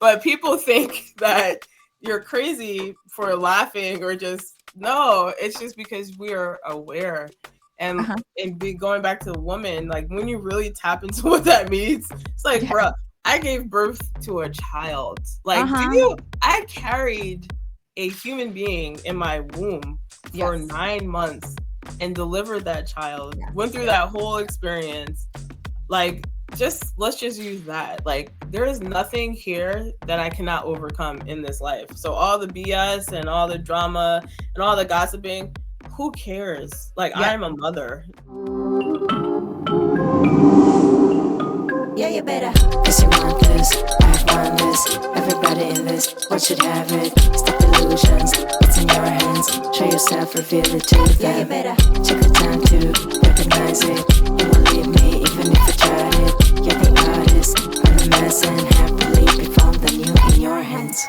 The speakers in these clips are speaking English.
But people think that you're crazy for laughing or just no, it's just because we are aware. And going back to the woman, like when you really tap into what that means, it's like, bro, I gave birth to a child. Like, I carried a human being in my womb for 9 months and delivered that child, went through that whole experience. Like, let's just use that. Like, there is nothing here that I cannot overcome in this life. So all the BS and all the drama and all the gossiping, who cares? Like, I am a mother. Yeah, you better. Cause you want this, I want this. Everybody in this world should have it. Stop illusions, it's in your hands. Show yourself, reveal it to them. Yeah, you better. Take the time to recognize it. You won't leave me even if I tried it. You're the artist, I'm the mess, and happily be found the new in your hands.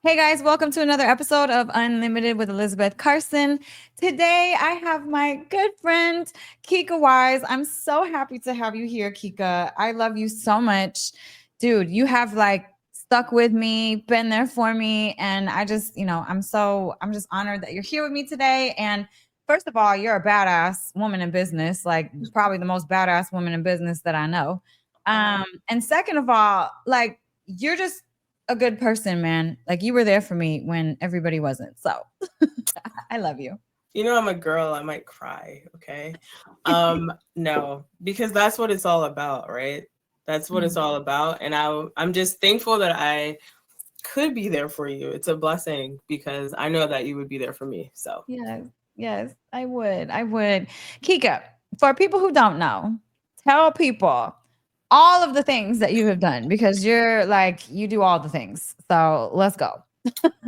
Hey guys, welcome to another episode of Unlimited with Elisabeth Carson. Today I have my good friend Kika Wise. I'm so happy to have you here, Kika. I love you so much. Dude, you have like stuck with me, been there for me, and I just, I'm just honored that you're here with me today. And first of all, you're a badass woman in business, like probably the most badass woman in business that I know. And second of all, like you're just a good person, man. Like you were there for me when everybody wasn't. So I love you. You know, I'm a girl. I might cry. Okay. No, because that's what it's all about, right? That's what it's all about. And I'm just thankful that I could be there for you. It's a blessing because I know that you would be there for me. So yes, I would. Kika, for people who don't know, tell people all of the things that you have done because you're like, you do all the things. So let's go.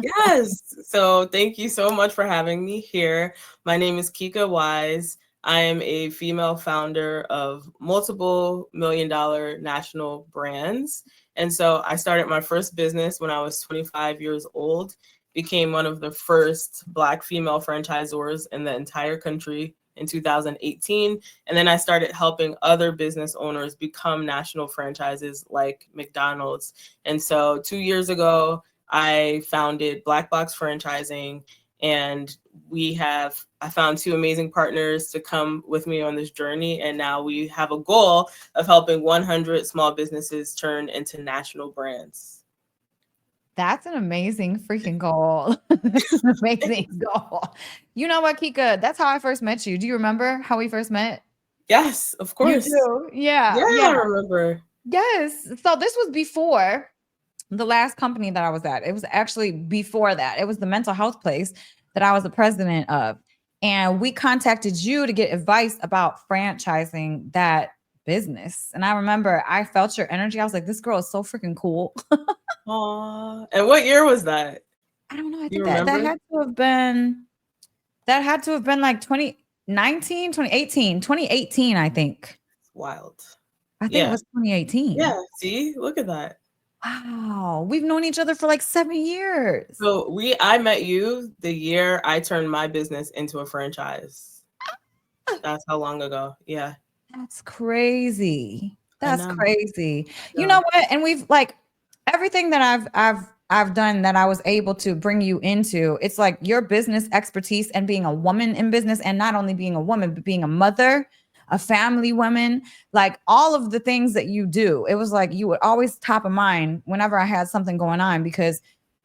Yes. So thank you so much for having me here. My name is Kika Wise. I am a female founder of multiple $1 million national brands. And so I started my first business when I was 25 years old, became one of the first Black female franchisors in the entire country in 2018. And then I started helping other business owners become national franchises like McDonald's. And so 2 years ago, I founded Black Box Franchising, and I found 2 amazing partners to come with me on this journey. And now we have a goal of helping 100 small businesses turn into national brands. That's an amazing freaking goal. That's an amazing goal. You know what, Kika? That's how I first met you. Do you remember how we first met? Yes, of course. You do? Yeah. I remember. Yes. So this was before the last company that I was at. It was actually before that. It was the mental health place that I was the president of. And we contacted you to get advice about franchising that business. And I remember I felt your energy. I was like, this girl is so freaking cool. Aww. And what year was that? I don't know. I think that had to have been like 2019, 2018, I think. It's wild. I think it was 2018. Yeah. See, look at that. Wow. We've known each other for like 7 years. So I met you the year I turned my business into a franchise. That's how long ago. Yeah. That's crazy. That's crazy. Yeah. You know what? And we've like everything that I've done that I was able to bring you into, it's like your business expertise and being a woman in business, and not only being a woman, but being a mother, a family woman, like all of the things that you do. It was like you were always top of mind whenever I had something going on because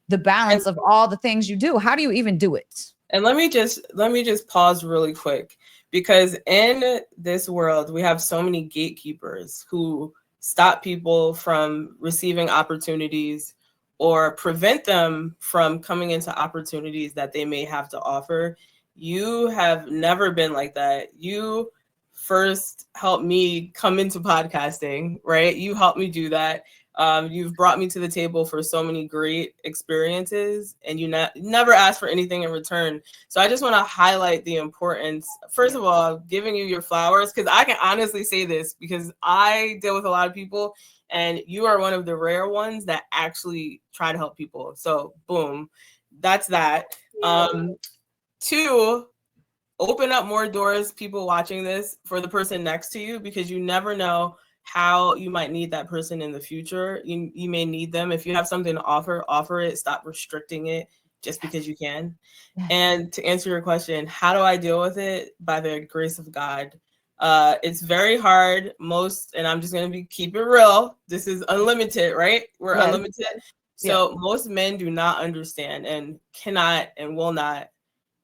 the balance of all the things you do. How do you even do it? And let me just pause really quick, because in this world, we have so many gatekeepers who stop people from receiving opportunities or prevent them from coming into opportunities that they may have to offer. You have never been like that. You first helped me come into podcasting, right? You helped me do that. You've brought me to the table for so many great experiences, and you never asked for anything in return. So I just want to highlight the importance, first of all, giving you your flowers, because I can honestly say this because I deal with a lot of people, and you are one of the rare ones that actually try to help people. So boom, that's that. 2, open up more doors, people watching this, for the person next to you, because you never know how you might need that person in the future. You may need them. If you have something to offer it. Stop restricting it just because you can. And to answer your question, how do I deal with it? By the grace of God. It's very hard. And I'm just going to keep it real. This is unlimited, right? We're unlimited. So most men do not understand and cannot and will not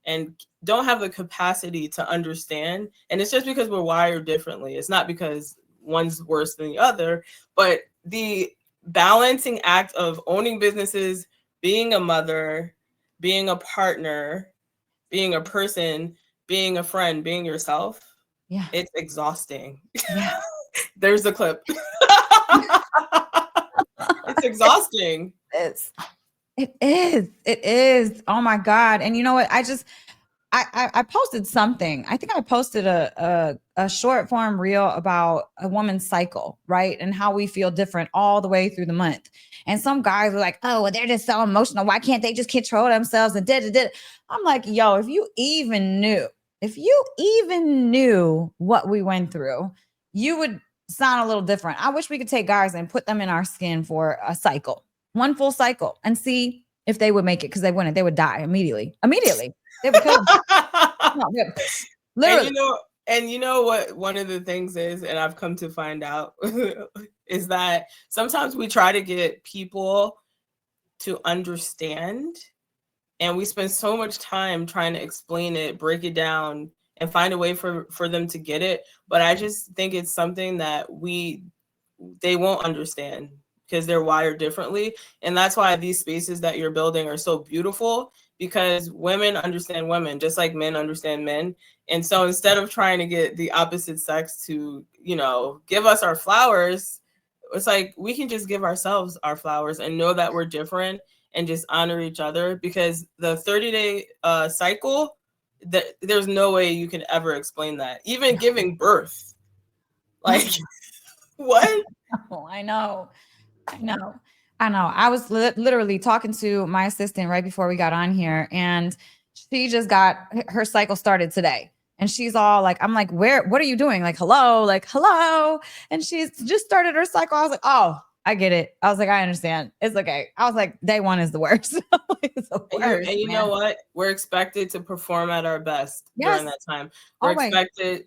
and don't have the capacity to understand. And it's just because we're wired differently. It's not because one's worse than the other, but the balancing act of owning businesses, being a mother, being a partner, being a person, being a friend, being yourself. Yeah. It's exhausting. Yeah. There's a clip. It's exhausting. It is. Oh my God. And you know what? I posted something. I think I posted a short form reel about a woman's cycle, right? And how we feel different all the way through the month. And some guys were like, oh, well, they're just so emotional. Why can't they just control themselves? And I'm like, yo, if you even knew what we went through, you would sound a little different. I wish we could take guys and put them in our skin for a cycle, one full cycle, and see if they would make it, because they wouldn't. They would die immediately. They would kill them. No, literally. And you know what one of the things is, and I've come to find out, is that sometimes we try to get people to understand, and we spend so much time trying to explain it, break it down, and find a way for them to get it. But I just think it's something that they won't understand because they're wired differently. And that's why these spaces that you're building are so beautiful, because women understand women just like men understand men. And so instead of trying to get the opposite sex to, give us our flowers, it's like we can just give ourselves our flowers and know that we're different and just honor each other. Because the 30-day cycle, there's no way you can ever explain that. Even giving birth, like what? Oh, I know. I was literally talking to my assistant right before we got on here, and she just got her cycle started today. And she's all like, I'm like, what are you doing? Like, hello. And she's just started her cycle. I was like, oh, I get it. I was like, I understand. It's okay. I was like, day one is the worst. It's the worst, and you know what? We're expected to perform at our best during that time.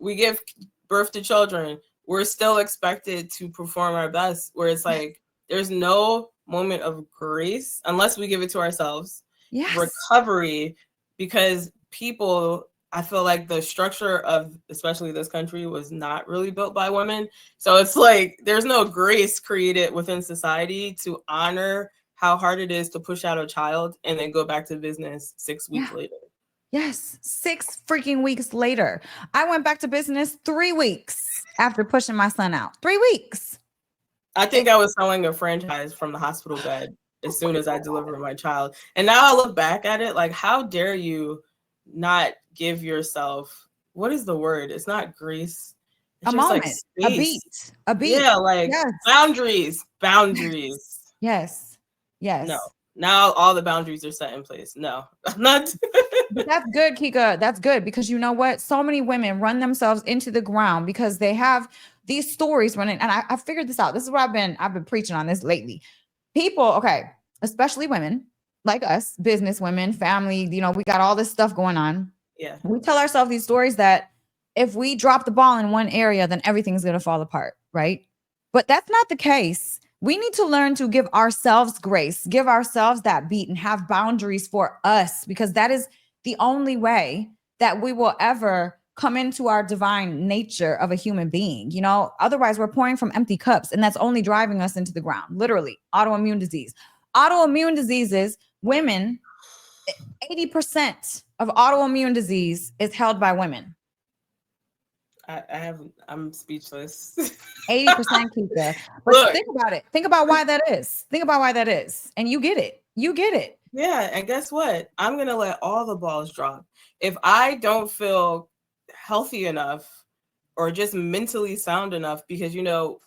We give birth to children. We're still expected to perform our best, where it's like, there's no moment of grace unless we give it to ourselves. Yes. Recovery, because I feel like the structure of especially this country was not really built by women. So it's like there's no grace created within society to honor how hard it is to push out a child and then go back to business 6 weeks later. Yes, 6 freaking weeks later. I went back to business 3 weeks after pushing my son out. 3 weeks. I think I was selling a franchise from the hospital bed as soon as I delivered my child. And now I look back at it like, how dare you not give yourself, what is the word? It's not grace. It's a moment, like a beat. Yeah, like boundaries. Yes. No. Now all the boundaries are set in place. No, I'm not. But that's good, Kika. That's good, because you know what? So many women run themselves into the ground because they have these stories running. And I figured this out. This is what I've been preaching on this lately. People, especially women like us, business women, family, we got all this stuff going on. Yeah. We tell ourselves these stories that if we drop the ball in one area, then everything's going to fall apart, right? But that's not the case. We need to learn to give ourselves grace, give ourselves that beat, and have boundaries for us, because that is the only way that we will ever come into our divine nature of a human being. Otherwise we're pouring from empty cups, and that's only driving us into the ground. Literally, autoimmune diseases, women, 80% of autoimmune disease is held by women. I'm speechless. 80%, Kika. But look, think about it. Think about why that is. And you get it. Yeah. And guess what? I'm going to let all the balls drop. If I don't feel healthy enough or just mentally sound enough, because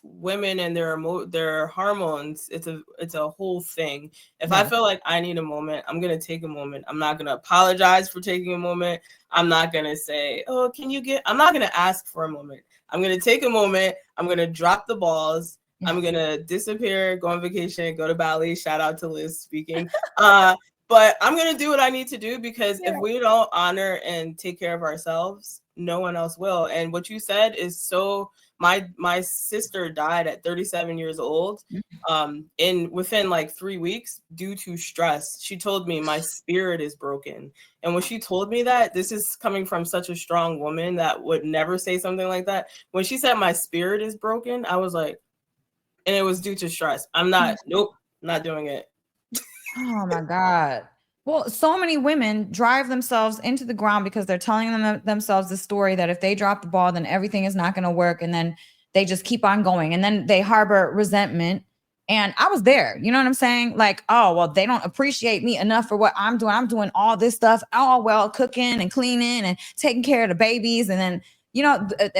women and their hormones, it's a whole thing. If I feel like I need a moment, I'm gonna take a moment. I'm not gonna apologize for taking a moment. I'm not gonna say, oh, I'm not gonna ask for a moment. I'm gonna take a moment. I'm gonna drop the balls. I'm gonna disappear, go on vacation, go to Bali. Shout out to Liz speaking. But I'm gonna do what I need to do, because if we don't honor and take care of ourselves, no one else will. And what you said is so. My sister died at 37 years old, within like 3 weeks due to stress. She told me my spirit is broken, and when she told me that, this is coming from such a strong woman that would never say something like that. When she said my spirit is broken, I was like, and it was due to stress. Nope, not doing it. Oh my God. Well, so many women drive themselves into the ground because they're telling themselves the story that if they drop the ball, then everything is not going to work. And then they just keep on going. And then they harbor resentment. And I was there, you know what I'm saying? Like, oh, well, they don't appreciate me enough for what I'm doing. I'm doing all this stuff. Oh, well, cooking and cleaning and taking care of the babies. And then,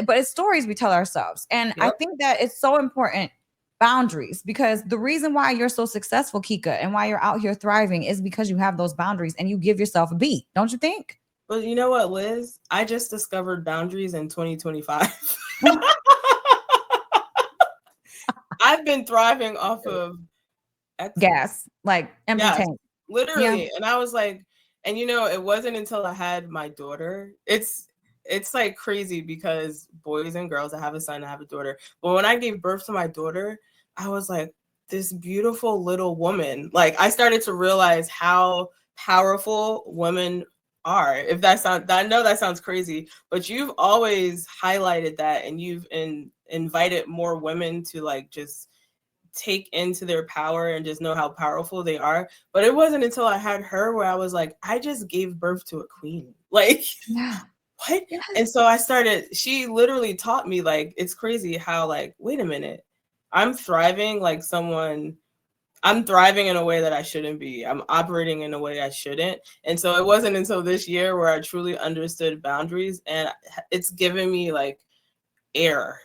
but it's stories we tell ourselves. And I think that it's so important. Boundaries, because the reason why you're so successful, Kika, and why you're out here thriving is because you have those boundaries and you give yourself a beat, don't you think? But you know what, Liz? I just discovered boundaries in 2025. I've been thriving off of gas, like empty tank. Literally. Yeah. And I was like, and it wasn't until I had my daughter. It's like crazy, because boys and girls, I have a son, I have a daughter. But when I gave birth to my daughter, I was like, this beautiful little woman. Like, I started to realize how powerful women are. I know that sounds crazy, but you've always highlighted that, and you've invited more women to like just take into their power and just know how powerful they are. But it wasn't until I had her where I was like, I just gave birth to a queen. Like, what? Yes. And so she literally taught me, like, it's crazy how, like, wait a minute, I'm thriving in a way that I shouldn't be. I'm operating in a way I shouldn't. And so it wasn't until this year where I truly understood boundaries, and it's given me like air.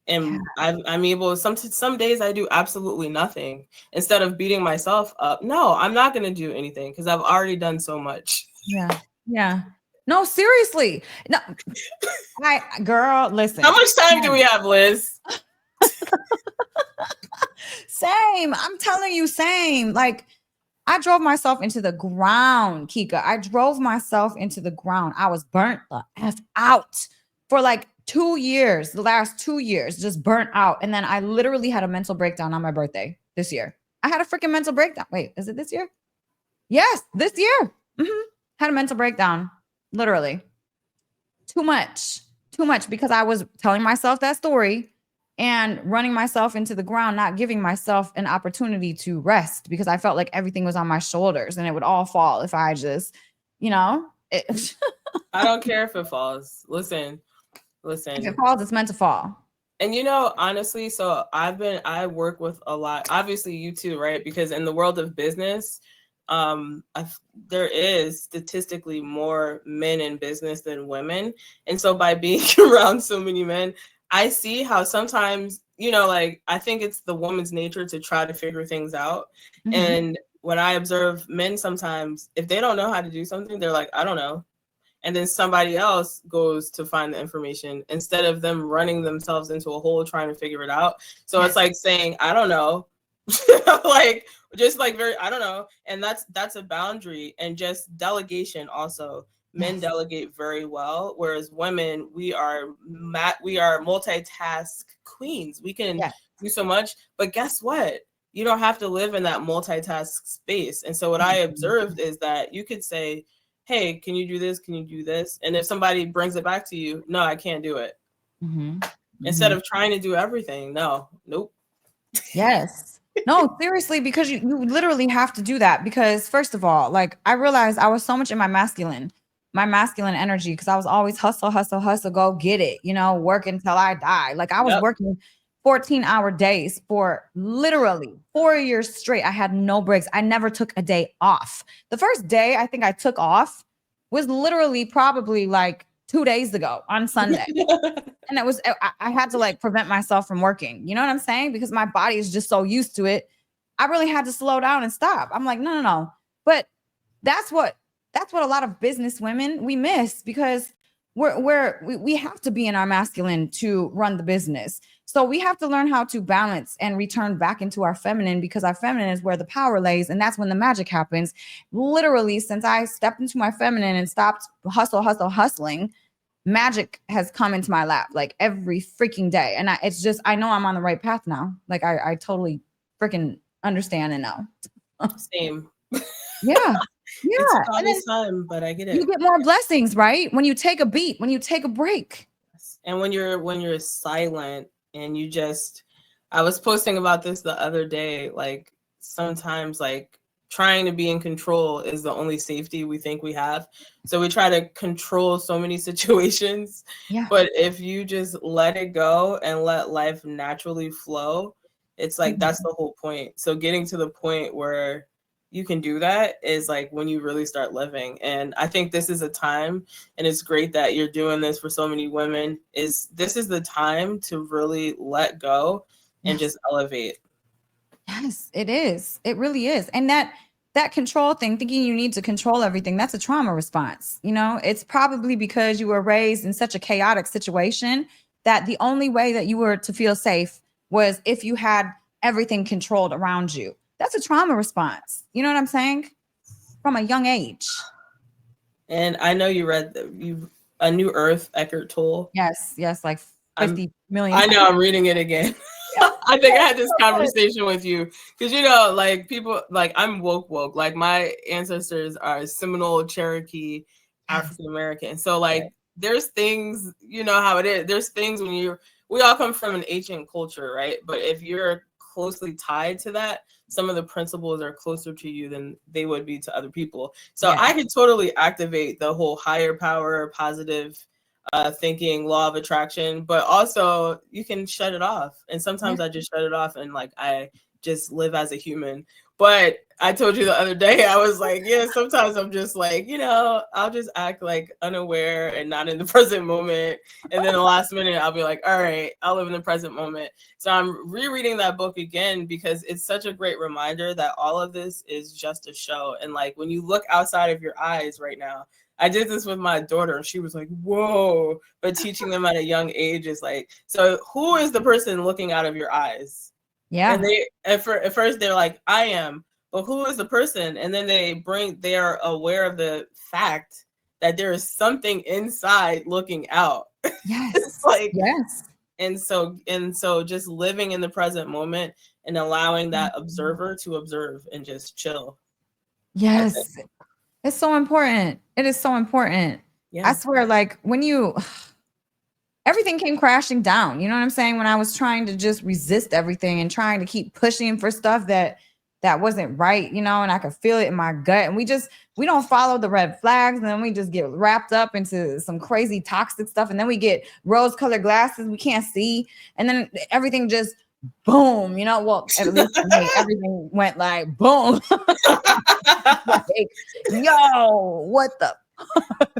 And I'm able, some days I do absolutely nothing instead of beating myself up. No, I'm not going to do anything because I've already done so much. Yeah. No, seriously. No, girl, listen. How much time do we have, Liz? Same. I'm telling you, same. Like, I drove myself into the ground, Kika. I drove myself into the ground. I was burnt the F out for like 2 years, the last 2 years, just burnt out. And then I literally had a mental breakdown on my birthday this year. I had a freaking mental breakdown. Wait, is it this year? Yes, this year. Had a mental breakdown. Literally. Too much, because I was telling myself that story and running myself into the ground, not giving myself an opportunity to rest, because I felt like everything was on my shoulders and it would all fall if I just, I don't care if it falls. Listen. If it falls, it's meant to fall. And honestly, so I work with a lot, obviously you too, right? Because in the world of business, there is statistically more men in business than women. And so by being around so many men, I see how sometimes, like, I think it's the woman's nature to try to figure things out. And when I observe men, sometimes if they don't know how to do something, they're like, I don't know. And then somebody else goes to find the information instead of them running themselves into a hole trying to figure it out. So it's like saying, I don't know. Like, just like I don't know. And that's a boundary. And just delegation also. Men delegate very well, whereas women, we are multitask queens. We can do so much, but guess what? You don't have to live in that multitask space. And so what I observed is that you could say, hey, can you do this? Can you do this? And if somebody brings it back to you, no, I can't do it. Instead of trying to do everything, nope. Yes. No, seriously, because you literally have to do that. Because first of all, like, I realized I was so much in my masculine energy, because I was always hustle, go get it, work until I die. Like, I was working 14-hour days for literally 4 years straight. I had no breaks. I never took a day off. The first day I think I took off was literally probably like 2 days ago on Sunday. And it was, I had to like prevent myself from working. You know what I'm saying? Because my body is just so used to it. I really had to slow down and stop. I'm like, no. But that's what a lot of business women we miss, because we have to be in our masculine to run the business. So we have to learn how to balance and return back into our feminine, because our feminine is where the power lays. And that's when the magic happens. Literally, since I stepped into my feminine and stopped hustling, magic has come into my lap like every freaking day. And I know I'm on the right path now. Like I totally freaking understand and know. Same. Yeah. It's all this time, but I get it. You get more blessings, right? When you take a beat, when you take a break. And when you're silent and you just, I was posting about this the other day, like sometimes like trying to be in control is the only safety we think we have. So we try to control so many situations. Yeah. But if you just let it go and let life naturally flow, it's like, that's the whole point. So getting to the point where you can do that is like when you really start living. And I think this is a time, and it's great that you're doing this for so many women, this is the time to really let go and just elevate. Yes, it is. It really is. And that control thing, thinking you need to control everything, that's a trauma response. You know, it's probably because you were raised in such a chaotic situation that the only way that you were to feel safe was if you had everything controlled around you. That's a trauma response. You know what I'm saying? From a young age. And I know you read A New Earth, Eckhart Tolle. Yes, like 50 million. I know, I'm reading it again. I think I had this conversation with you because, you know, like people, like I'm woke. Like my ancestors are Seminole, Cherokee, African American. So like there's things, you know how it is. There's things when we all come from an ancient culture, right? But if you're closely tied to that, some of the principles are closer to you than they would be to other people. So I could totally activate the whole higher power, positive thinking, law of attraction, but also you can shut it off. And sometimes I just shut it off and like I just live as a human. But I told you the other day, I was like, yeah, sometimes I'm just like, you know, I'll just act like unaware and not in the present moment. And then the last minute, I'll be like, all right, I'll live in the present moment. So I'm rereading that book again because it's such a great reminder that all of this is just a show. And like when you look outside of your eyes right now, I did this with my daughter and she was like, whoa, but teaching them at a young age is like, so who is the person looking out of your eyes? Yeah. And they, at first they're like, I am, but who is the person? And then they are aware of the fact that there is something inside looking out. Yes. It's like, yes. And so just living in the present moment and allowing that observer to observe and just chill. Yes. It's so important. It is so important. Yeah. I swear, like when everything came crashing down, you know what I'm saying? When I was trying to just resist everything and trying to keep pushing for stuff that wasn't right, you know, and I could feel it in my gut. And we don't follow the red flags. And then we just get wrapped up into some crazy toxic stuff. And then we get rose-colored glasses we can't see. And then everything just boom, you know, well, at least for me, everything went like boom. Like, yo, what the?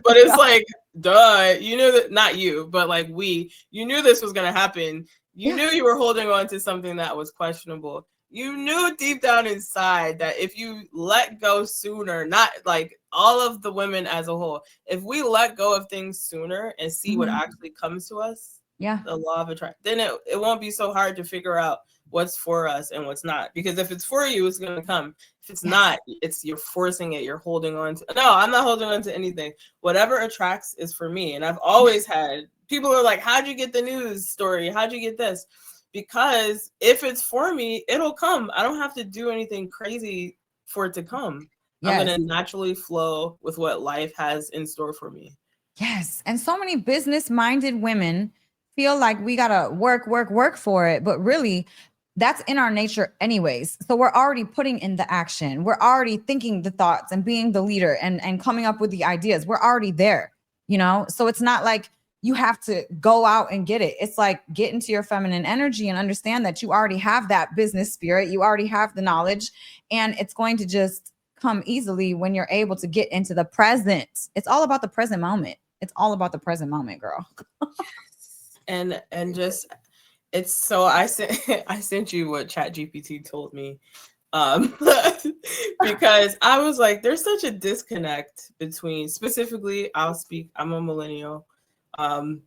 But it's like, duh, you knew that, not you, but like you knew this was going to happen. You knew you were holding on to something that was questionable. You knew deep down inside that if you let go sooner, not like all of the women as a whole, if we let go of things sooner and see what actually comes to us, the law of attraction, then it won't be so hard to figure out what's for us and what's not. Because if it's for you, it's going to come. If it's not, you're forcing it. You're holding on to. No, I'm not holding on to anything. Whatever attracts is for me. And I've always had people are like, how'd you get the news story? How'd you get this? Because if it's for me, it'll come. I don't have to do anything crazy for it to come. Yes. I'm going to naturally flow with what life has in store for me. Yes. And so many business-minded women feel like we got to work for it. But really, that's in our nature anyways. So we're already putting in the action. We're already thinking the thoughts and being the leader and coming up with the ideas. We're already there, you know? So it's not like you have to go out and get it. It's like get into your feminine energy and understand that you already have that business spirit. You already have the knowledge, and it's going to just come easily when you're able to get into the present. It's all about the present moment. It's all about the present moment, girl. And just it's so I sent I sent you what ChatGPT told me. Because I was like, there's such a disconnect between, specifically, I'm a millennial, an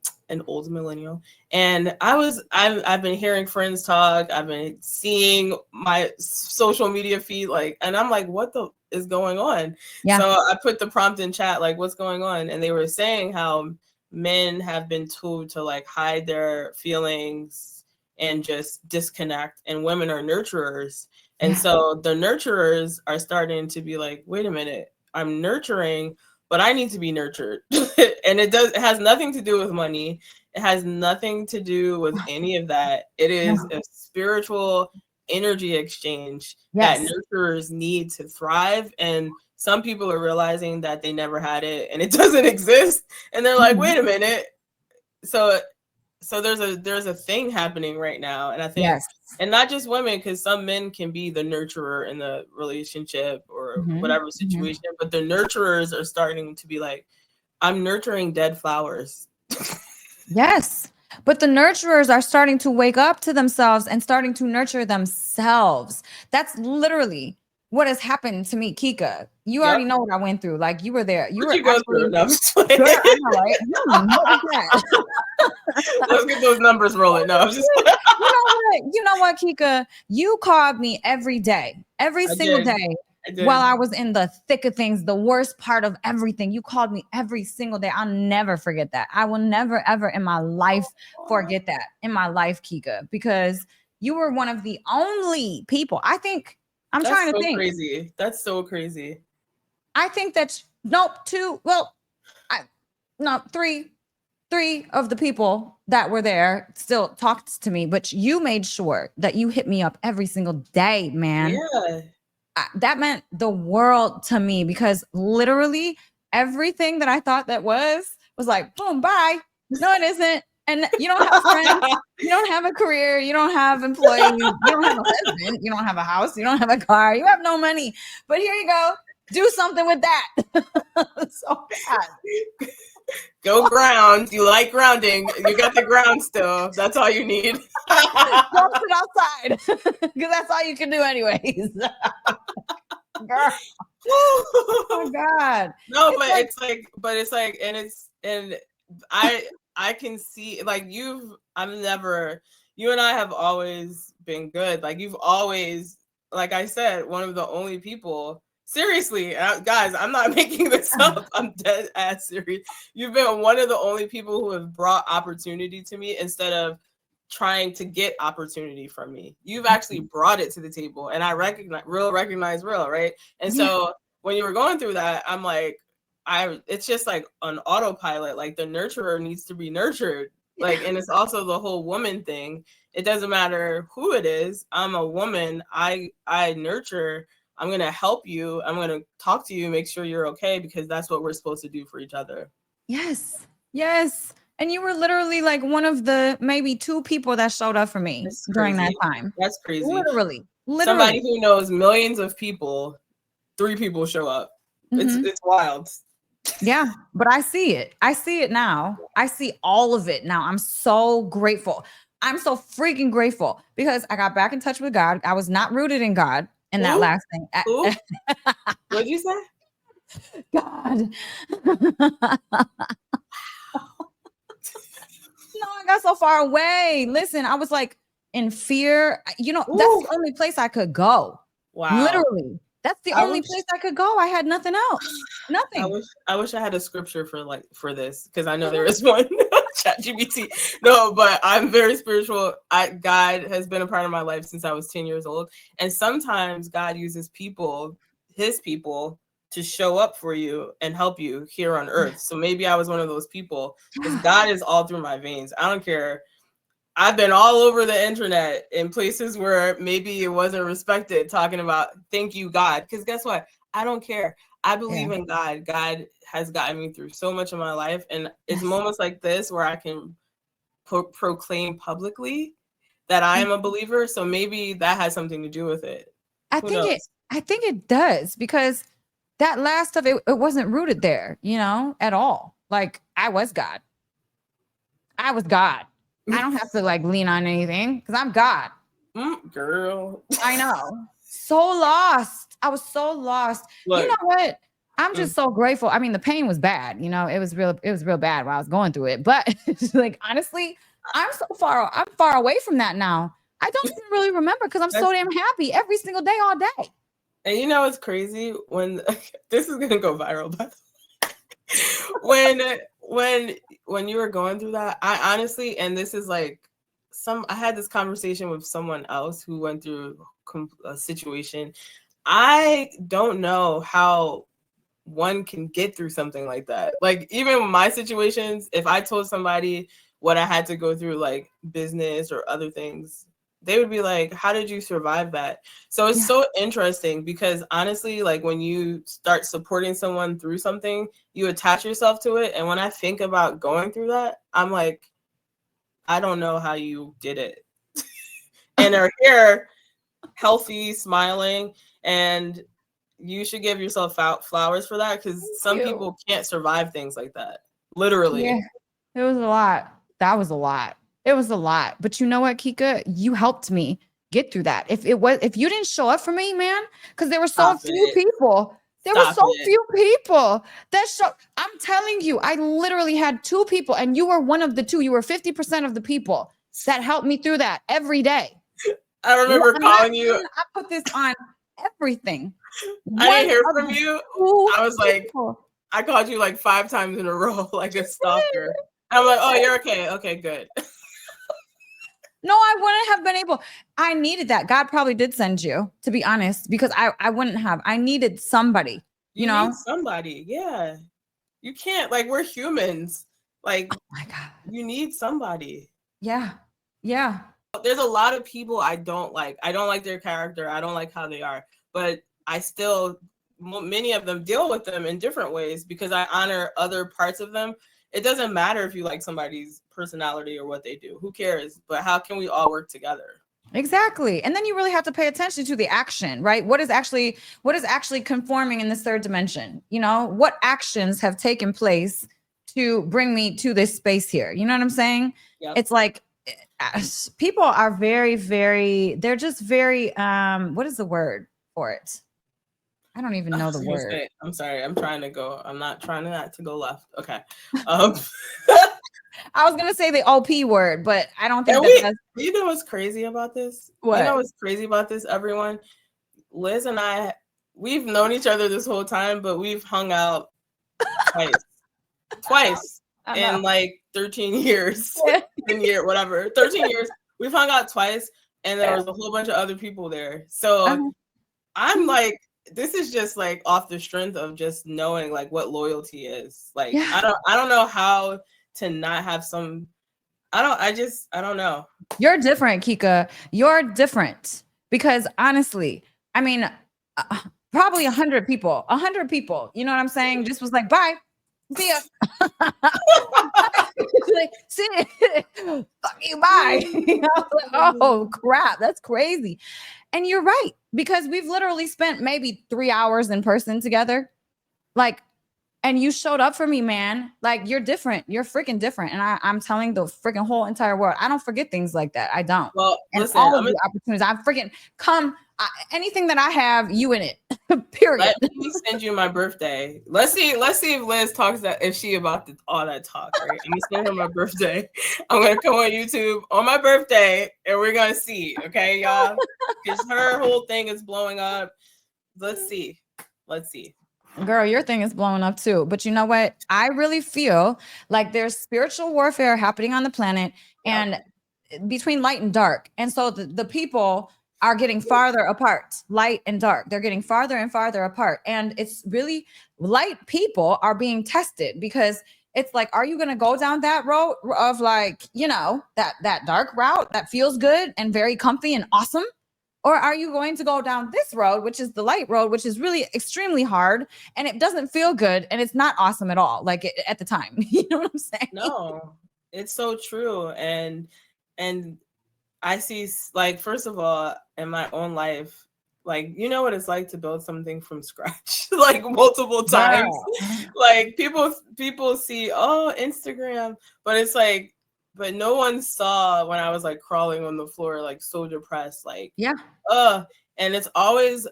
old millennial. And I've been hearing friends talk, I've been seeing my social media feed, like, and I'm like, what the is going on? Yeah. So I put the prompt in chat, like, what's going on? And they were saying how men have been told to like hide their feelings and just disconnect, and women are nurturers. And so the nurturers are starting to be like, wait a minute, I'm nurturing, but I need to be nurtured. And it has nothing to do with money. It has nothing to do with any of that. It is a spiritual energy exchange that nurturers need to thrive. And some people are realizing that they never had it and it doesn't exist. And they're like, wait a minute. So there's a thing happening right now. And I think, and not just women, because some men can be the nurturer in the relationship or whatever situation, but the nurturers are starting to be like, I'm nurturing dead flowers. Yes. But the nurturers are starting to wake up to themselves and starting to nurture themselves. That's literally what has happened to me, Kika. You already know what I went through. Like, you were there. You were go through. No, girl, I know, right? What was that? Let's get those numbers rolling. No, just you know what, Kika? You called me every day, every single day. While I was in the thick of things, the worst part of everything, you called me every single day. I'll never forget that. I will never, ever in my life forget that in my life, Kika, because you were one of the only people. I think I'm trying to think. Crazy. That's so crazy. I think that's three of the people that were there still talked to me, but you made sure that you hit me up every single day, man. Yeah. That meant the world to me, because literally everything that I thought that was like, boom, bye. No, it isn't. And you don't have friends, you don't have a career, you don't have employees, you don't have a husband, you don't have a house, you don't have a car, you have no money. But here you go. Do something with that. So bad. Go ground. You like grounding. You got the ground still. That's all you need. Don't sit outside, because that's all you can do anyways. Girl. Oh my God. No, and I can see, like, you and I have always been good. Like, you've always, like I said, one of the only people. Seriously, guys, I'm not making this up. I'm dead ass serious. You've been one of the only people who have brought opportunity to me instead of trying to get opportunity from me. You've actually brought it to the table, and I recognize real, right? And so when you were going through that, I'm like, it's just like an autopilot. Like, the nurturer needs to be nurtured. Like, and it's also the whole woman thing. It doesn't matter who it is. I'm a woman. I nurture. I'm going to help you. I'm going to talk to you, make sure you're okay, because that's what we're supposed to do for each other. Yes. Yes. And you were literally like one of the maybe two people that showed up for me during that time. That's crazy. Literally. Somebody who knows millions of people, 3 people show up. It's wild. Yeah, but I see it. I see it now. I see all of it now. I'm so grateful. I'm so freaking grateful, because I got back in touch with God. I was not rooted in God. And that last thing. What'd you say? God. No, I got so far away. Listen, I was like in fear. That's the only place I could go. Wow. Literally. That's the only place I could go. I had nothing else. Nothing. I wish I had a scripture for this, because I know there is one. ChatGPT. No, but I'm very spiritual. God has been a part of my life since I was 10 years old. And sometimes God uses his people, to show up for you and help you here on earth. So maybe I was one of those people, because God is all through my veins. I don't care. I've been all over the internet in places where maybe it wasn't respected, talking about thank you, God. Because guess what? I don't care. I believe in God. God has gotten me through so much of my life. And it's moments like this where I can proclaim publicly that I am a believer. So maybe that has something to do with it. I think it does, because that last stuff, it wasn't rooted there, at all. like I was God. I was God. I don't have to like lean on anything because I'm God. Girl. I know. So lost. I was so lost. Look, you know what? I'm just so grateful. I mean, the pain was bad. You know, it was real bad while I was going through it. But like honestly, I'm far away from that now. I don't even really remember because I'm so damn happy every single day, all day. And you know, it's crazy when this is gonna go viral, but when you were going through that, I honestly, and this is like I had this conversation with someone else who went through a situation. I don't know how one can get through something like that. Like even with my situations, if I told somebody what I had to go through, like business or other things, they would be like, how did you survive that? So it's so interesting because honestly, like when you start supporting someone through something, you attach yourself to it. And when I think about going through that, I'm like, I don't know how you did it. And are here healthy, smiling, and you should give yourself flowers for that because some people can't survive things like that. Literally. Yeah, it was a lot. That was a lot. It was a lot. But you know what, Kika? You helped me get through that. If you didn't show up for me, man, because there were so few people. There were so few people that I'm telling you, I literally had 2 people, and you were one of the 2. You were 50% of the people that helped me through that every day. I remember calling you. I put this on everything. I didn't hear from you. I was like, I called you like 5 times in a row, like a stalker. I'm like, oh, you're okay. Okay, good. No, I wouldn't have been able. I needed that. God probably did send you, to be honest, because I wouldn't have. I needed somebody, you know? Need somebody. Yeah. You can't, like, we're humans. Like, oh my God. You need somebody. Yeah. Yeah. There's a lot of people I don't like. I don't like their character. I don't like how they are. But I still, many of them deal with them in different ways because I honor other parts of them. It doesn't matter if you like somebody's personality or what they do. Who cares? But how can we all work together? Exactly. And then you really have to pay attention to the action, right? What is actually conforming in this 3rd dimension? You know, what actions have taken place to bring me to this space here? You know what I'm saying? Yep. It's like people are very, very, they're just very, what is the word for it? I don't even know the word. I'm sorry. I'm not trying not to go left. Okay. I was gonna say the OP word, but I don't think that's. You know what's crazy about this? What? You know what's crazy about this, everyone? Liz and I, we've known each other this whole time, but we've hung out twice in like 13 years, 13 years. We've hung out twice, and there was a whole bunch of other people there. So I'm like, this is just like off the strength of just knowing like what loyalty is. Like I don't know how to not have some. I don't know. You're different, Kika. You're different because honestly, I mean, probably 100 people, you know what I'm saying? Just was like, bye, see ya. Like, see, fuck you, bye. Like, oh crap, that's crazy. And you're right, because we've literally spent maybe 3 hours in person together. Like, and you showed up for me, man. Like, you're different. You're freaking different. And I'm telling the freaking whole entire world, I don't forget things like that. I don't. Well, and listen, all of the opportunities, I freaking anything that I have, you in it. Period. Let me send you my birthday. Let's see if Liz talks if she about all that talk, right? I'm gonna send her my birthday. I'm gonna come on YouTube on my birthday and we're gonna see, okay, y'all? Because her whole thing is blowing up. Let's see. Girl, your thing is blowing up too. But you know what? I really feel like there's spiritual warfare happening on the planet and between light and dark. And so the people are getting farther apart, light and dark. They're getting farther and farther apart. And it's really light people are being tested because it's like, are you going to go down that road of like, you know, that dark route that feels good and very comfy and awesome? Or are you going to go down this road, which is the light road, which is really extremely hard and it doesn't feel good and it's not awesome at all, like at the time. You know what I'm saying? No, it's so true. And I see, like, first of all, in my own life, like, you know what it's like to build something from scratch. like multiple times. Wow. Like people see, oh, Instagram, but it's like, but no one saw when I was like crawling on the floor, like so depressed, like, Yeah. and it's always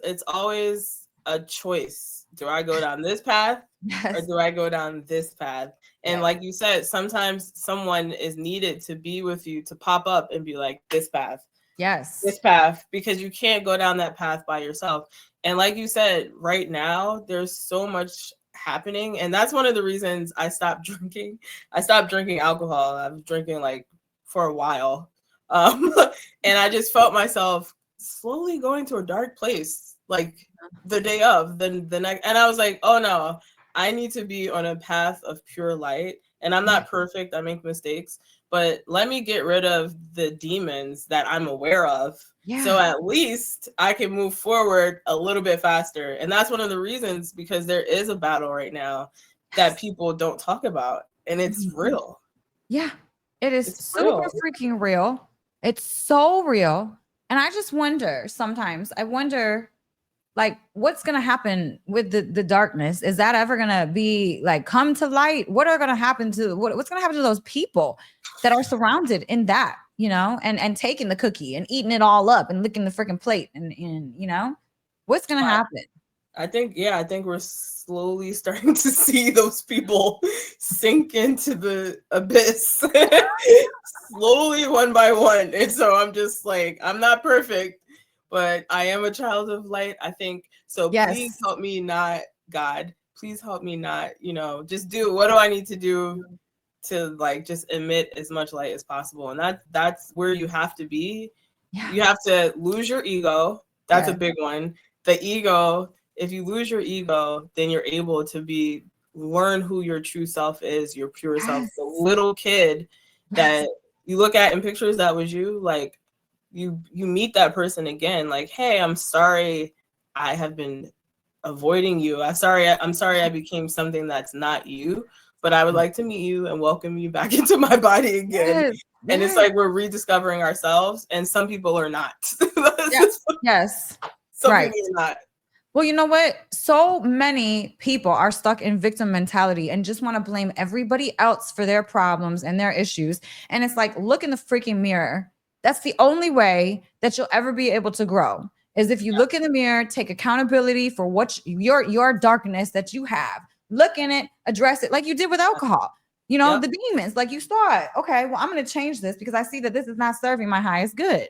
a choice. Do I go down this path or Yes. do I go down this path? And Yes. like you said, sometimes someone is needed to be with you to pop up and be like, this path, Yes. because you can't go down that path by yourself. And like you said, right now, there's so much happening. And that's one of the reasons I stopped drinking. I stopped drinking alcohol. I was drinking like for a while. And I just felt myself slowly going to a dark place, like the day of, the next. And I was like, oh no, I need to be on a path of pure light. And I'm not perfect. I make mistakes, but let me get rid of the demons that I'm aware of. Yeah. So at least I can move forward a little bit faster. And that's one of the reasons, because there is a battle right now that people don't talk about. And it's real. Yeah. It is It's super real. freaking real. It's so real. And I just wonder sometimes, like what's gonna happen with the darkness? Is that ever gonna be like come to light? What are gonna happen to what's gonna happen to those people that are surrounded in that, you know, and taking the cookie and eating it all up and licking the freaking plate and you know, what's gonna happen? I think we're slowly starting to see those people sink into the abyss slowly, one by one. And so I'm just like, I'm not perfect, but I am a child of light, I think. So please help me not, God, please help me not, you know, just do, what do I need to do to like just emit as much light as possible? And that's where you have to be. Yeah. You have to lose your ego. That's a big one. The ego, if you lose your ego, then you're able to learn who your true self is, your pure self. The little kid that you look at in pictures, that was you. Like you meet that person again, like, hey, I'm sorry I have been avoiding you. I'm sorry I became something that's not you, but I would like to meet you and welcome you back into my body again. And it's like we're rediscovering ourselves, and some people are not. Yes. Some people are not. Well, you know what? So many people are stuck in victim mentality and just want to blame everybody else for their problems and their issues. And it's like, look in the freaking mirror. That's the only way that you'll ever be able to grow, is if you look in the mirror, take accountability for what your darkness that you have. Look in it, address it like you did with alcohol. You know, the demons, like you saw it. Okay, well, I'm going to change this because I see that this is not serving my highest good.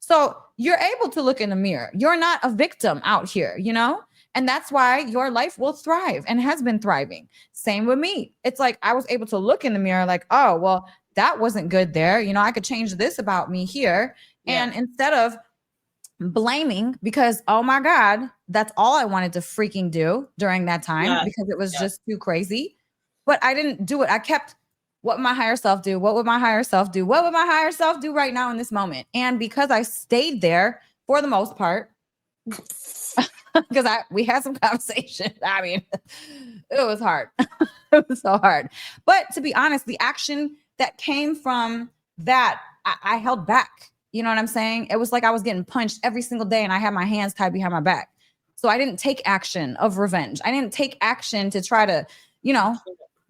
So you're able to look in the mirror. You're not a victim out here, you know? And that's why your life will thrive and has been thriving. Same with me. It's like I was able to look in the mirror like, oh, well, that wasn't good there. You know, I could change this about me here. Yeah. And instead of blaming because, oh my God, that's all I wanted to freaking do during that time because it was just too crazy. But I didn't do it. I kept, what would my higher self do? What would my higher self do? What would my higher self do right now in this moment? And because I stayed there for the most part, because we had some conversation. I mean, it was hard. It was so hard. But to be honest, the action that came from that, I held back. You know what I'm saying? It was like I was getting punched every single day and I had my hands tied behind my back. So I didn't take action of revenge. I didn't take action to try to, you know,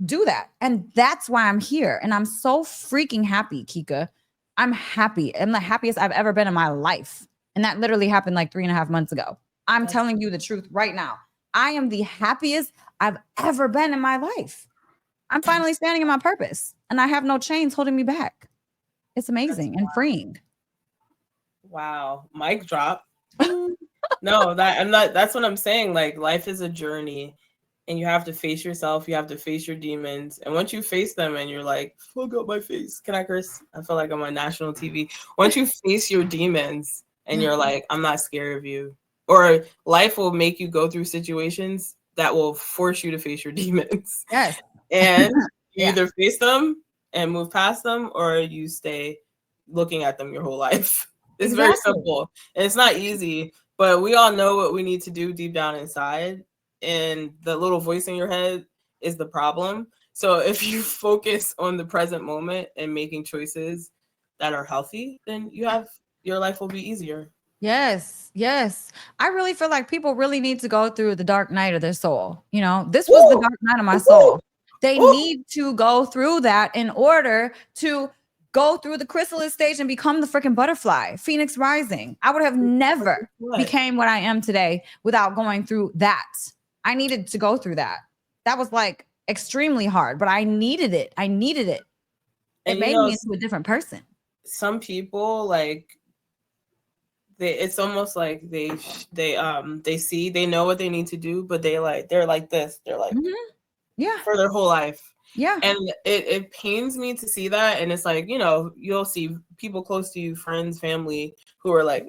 do that. And that's why I'm here. And I'm so freaking happy, Kika. I'm happy. I'm the happiest I've ever been in my life. And that literally happened like 3.5 months ago. I'm telling you the truth right now. I am the happiest I've ever been in my life. I'm finally standing in my purpose and I have no chains holding me back. It's amazing and freeing. Wow. Mic drop. No, that's what I'm saying. Like, life is a journey and you have to face yourself. You have to face your demons. And once you face them and you're like, fuck up my face. Can I curse? I feel like I'm on national TV. Once you face your demons and you're like, I'm not scared of you. Or life will make you go through situations that will force you to face your demons. Yes. And you either face them and move past them, or you stay looking at them your whole life. It's very simple. And it's not easy, but we all know what we need to do deep down inside. And the little voice in your head is the problem. So if you focus on the present moment and making choices that are healthy, then your life will be easier. Yes, yes. I really feel like people really need to go through the dark night of their soul. You know, this was the Woo! dark night of my Woo! soul. They Woo! need to go through that in order to go through the chrysalis stage and become the freaking butterfly, Phoenix rising. I would have never What? became what I am today without going through that. I needed to go through that. That was like extremely hard, but I needed it. I needed it. It And you made know, me into a different person. some people like it's almost like they know what they need to do, but they're like this. They're like Mhm. Yeah. for their whole life. Yeah. And it pains me to see that. And it's like, you know, you'll see people close to you, friends, family, who are like,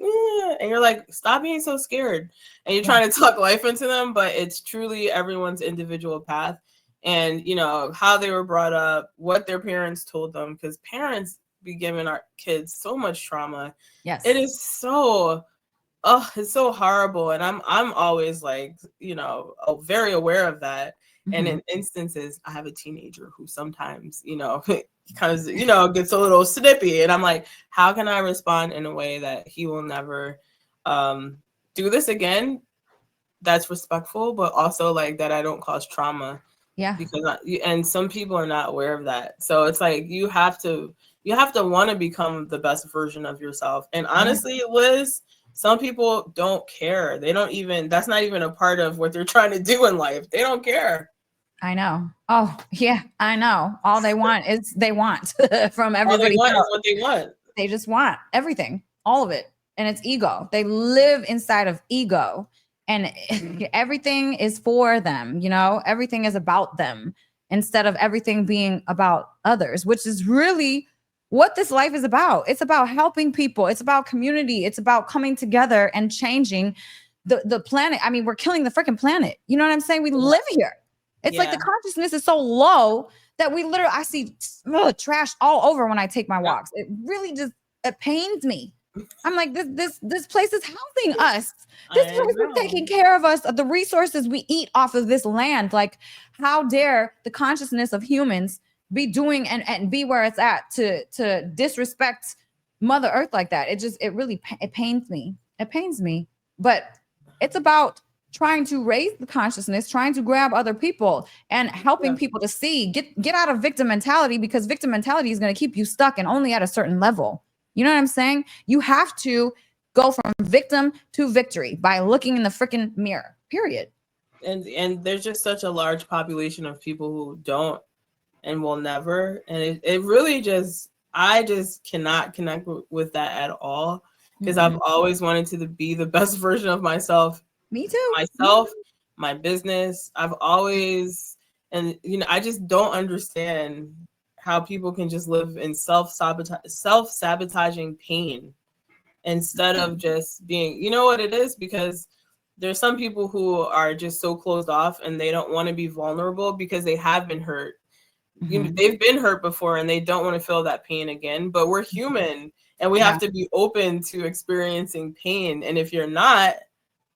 and you're like, stop being so scared. And you're trying to talk life into them, but it's truly everyone's individual path. And, you know, how they were brought up, what their parents told them, because parents be giving our kids so much trauma. Yes. It is so, it's so horrible. And I'm always like, you know, very aware of that. And in instances, I have a teenager who sometimes, you know, kind of, you know, gets a little snippy. And I'm like, how can I respond in a way that he will never do this again? That's respectful, but also like that I don't cause trauma. Yeah. Because and some people are not aware of that. So it's like you have to want to become the best version of yourself. And honestly, Liz, some people don't care. They don't even, that's not even a part of what they're trying to do in life. They don't care. I know. Oh, yeah, I know. All they want is they want from All they everybody want is else. what they want. They just want everything, all of it. And it's ego. They live inside of ego. And everything is for them, you know, everything is about them instead of everything being about others, which is really what this life is about. It's about helping people, it's about community, it's about coming together and changing the planet. I mean, we're killing the freaking planet. You know what I'm saying? We live here. It's like the consciousness is so low that we literally, I see trash all over when I take my walks. It really just, it pains me. I'm like, this place is housing us. This place is taking care of us, of the resources we eat off of this land. Like, how dare the consciousness of humans be doing and be where it's at to disrespect Mother Earth like that? It really, it pains me. It pains me. But it's about trying to raise the consciousness, trying to grab other people and helping people to see, get out of victim mentality, because victim mentality is going to keep you stuck and only at a certain level. You know what I'm saying? You have to go from victim to victory by looking in the freaking mirror, period. And there's just such a large population of people who don't and will never. And it really just, I just cannot connect with that at all, because I've always wanted to be the best version of myself. Me too. Myself, my business. I've always, and you know, I just don't understand how people can just live in self-sabotaging pain instead of just being, you know what it is? Because there's some people who are just so closed off and they don't want to be vulnerable because they have been hurt. You know, they've been hurt before and they don't want to feel that pain again. But we're human and we have to be open to experiencing pain. And if you're not,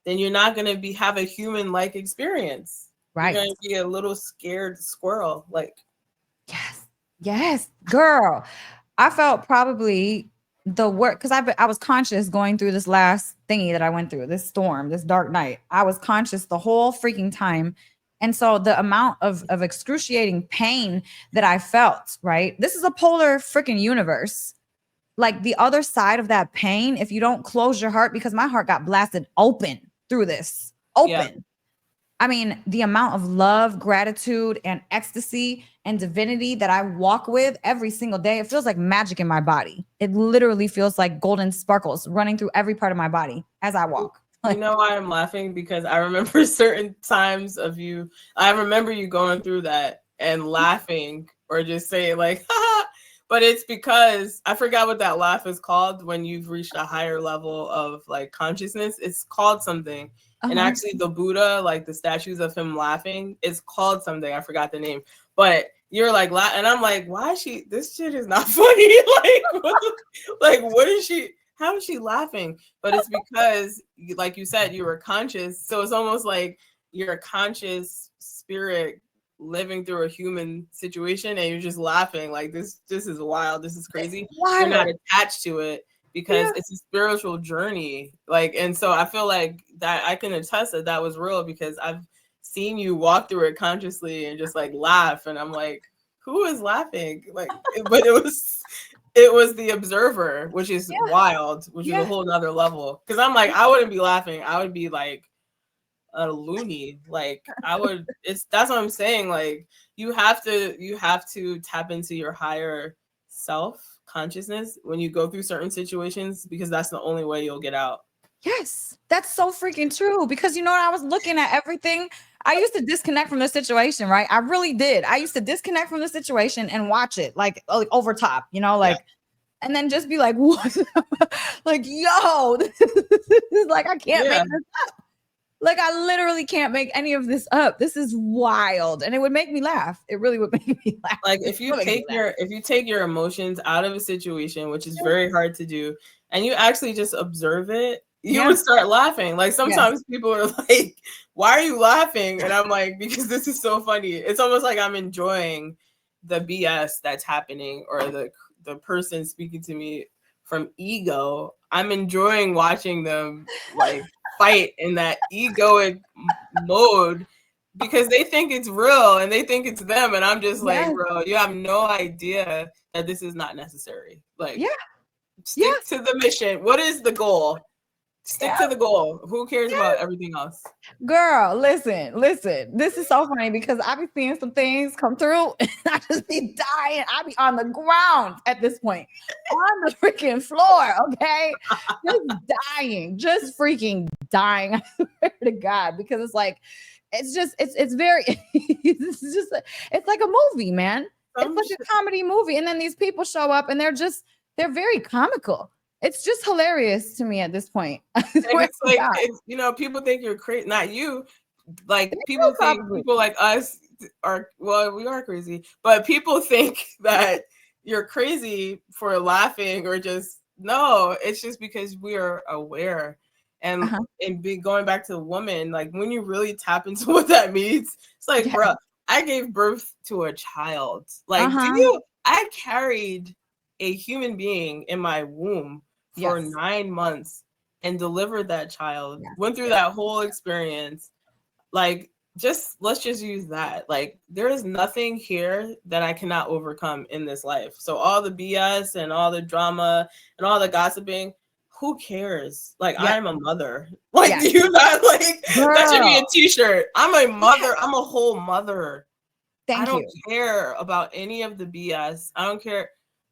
then you're not going to have a human-like experience. Right. You're going to be a little scared squirrel. Like, yes, girl. I felt probably the work, because I was conscious going through this last thingy that I went through, this storm, this dark night. I was conscious the whole freaking time. And so the amount of excruciating pain that I felt, right? This is a polar freaking universe. Like the other side of that pain, if you don't close your heart, because my heart got blasted open through this, open. Yeah. I mean, the amount of love, gratitude, and ecstasy and divinity that I walk with every single day, it feels like magic in my body. It literally feels like golden sparkles running through every part of my body as I walk. You know why I'm laughing? Because I remember certain times of you. I remember you going through that and laughing or just saying like, haha. But it's because I forgot what that laugh is called when you've reached a higher level of like consciousness. It's called something. And actually the Buddha, like the statues of him laughing, it's called something. I forgot the name. But you're like, and I'm like, why is she, this shit is not funny. Like, what is she, how is she laughing? But it's because, like you said, you were conscious. So it's almost like you're a conscious spirit living through a human situation and you're just laughing like this is wild, this is crazy. You're not attached to it, because it's a spiritual journey. Like, and so I feel like that I can attest that that was real because I've seen you walk through it consciously and just like laugh. And I'm like, who is laughing? Like, but it was the observer, which is wild, which is a whole nother level. Cause I'm like, I wouldn't be laughing. I would be like a loony. Like that's what I'm saying. Like you have to tap into your higher self consciousness when you go through certain situations, because that's the only way you'll get out. Yes, that's so freaking true. Because you know, I was looking at everything. I used to disconnect from the situation, right? I really did. I used to disconnect from the situation and watch it like over top, you know, like, and then just be like, what? Like, yo, this is like, I can't make this up. Like, I literally can't make any of this up. This is wild. And it would make me laugh. It really would make me laugh. Like if you take your emotions out of a situation, which is very hard to do, and you actually just observe it, you would start laughing. Like sometimes people are like, why are you laughing? And I'm like, because this is so funny. It's almost like I'm enjoying the BS that's happening, or the person speaking to me from ego. I'm enjoying watching them like fight in that egoic mode because they think it's real and they think it's them. And I'm just like, bro, you have no idea that this is not necessary. Like, stick to the mission. What is the goal? Stick to the goal. Who cares about everything else? Girl, listen. This is so funny because I be seeing some things come through and I just be dying. I be on the ground at this point, on the freaking floor, okay? Just freaking dying. I swear to God, because it's like, it's very, it's like a movie, man. It's like a comedy movie. And then these people show up and they're very comical. It's just hilarious to me at this point. It's like, people think you're crazy. Not you. Like people think people like us we are crazy, but people think that you're crazy for laughing or just, no, it's just because we are aware. And going back to the woman, like when you really tap into what that means, it's like, bro, I gave birth to a child. Like, I carried a human being in my womb for 9 months and delivered that child, went through that whole experience. Like, let's just use that. Like, there is nothing here that I cannot overcome in this life. So all the BS and all the drama and all the gossiping, who cares? Like, I'm a mother. Like, do you not like, that should be a t-shirt. I'm a mother. I'm a whole mother. I don't care about any of the BS. I don't care.